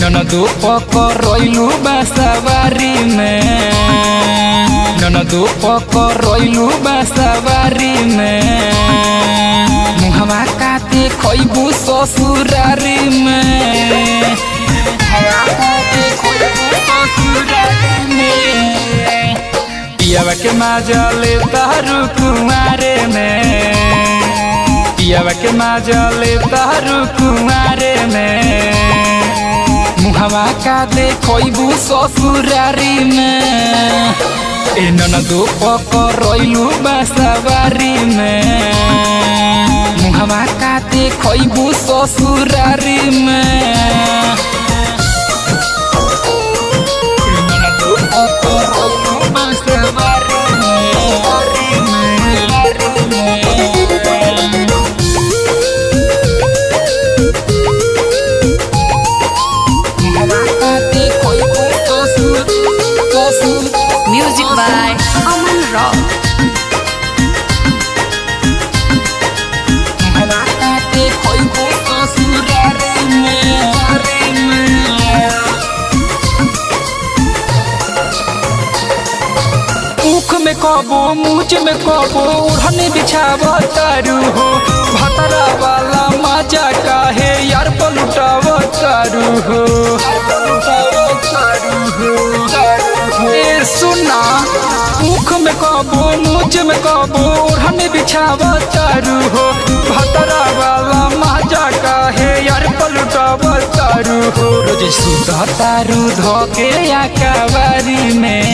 ननदू पकड़लू बासावारी में, ननदू पकड़लू बासावारी में, मुहवा काटे खइबू ससुरारी में, पियावा के माजले तारू कुंवारे में, पियावा के माजले तारू कुंवारे में, मुहवा का देखबू ससुरारी में। ए ननदू पकड़लू बासावारी में, मुहवा का देखबू ससुरारी में। ननदू पकड़लू बासावारी Music by Aman Rock. मुख में कबो मुँच में कबो ओढ़ने बिछावा तारू हो, भतरा वाला मजा काहे यार पलुटावा तारू हो। ए सुना मुख में कबो मुँच में कबो ओढ़ने बिछावा तारू हो, भतरा वाला मजा काहे यार पलुटावा तारू हो। रोज सुता तारू धोके आकावारी में,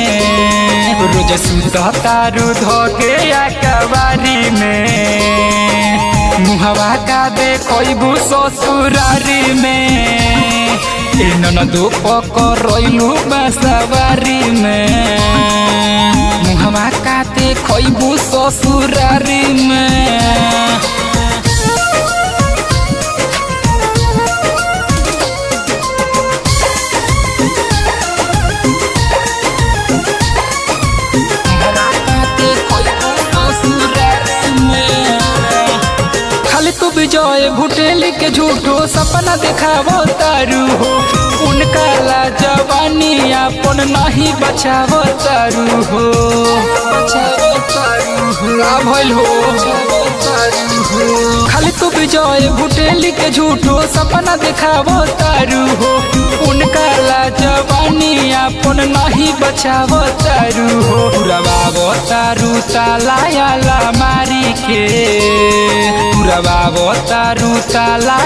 रोज सुता तारू धोके आकावारी में, मुहवा का देखबू ससुरारी में। ए ननदू पकड़लू बासावारी में, मुहवा का देखबू ससुरारी में। तू विजय भुटेली के झूठो सपना देखावो तारू हो, उनका ला जवानी अपन नहीं बचावो तारू हो। भइल हो खाली तू विजय भुटेली के झूठो सपना देखावो तारू हो, उनका ला जवानी अपन नहीं बचावो तारू हो। पुरवावो तारू ताला मारी के, पुरवावो तारू ताला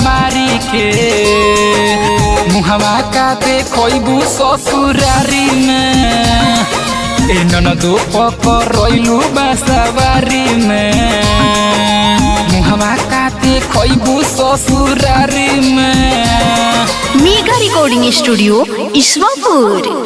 मारी के, मुहवा का देखबू ससुरारी में। ए ननदू पकड़लू बासावारी में, मुहवा का देखबू ससुरारी में। Mega recording studio Ishwarpur.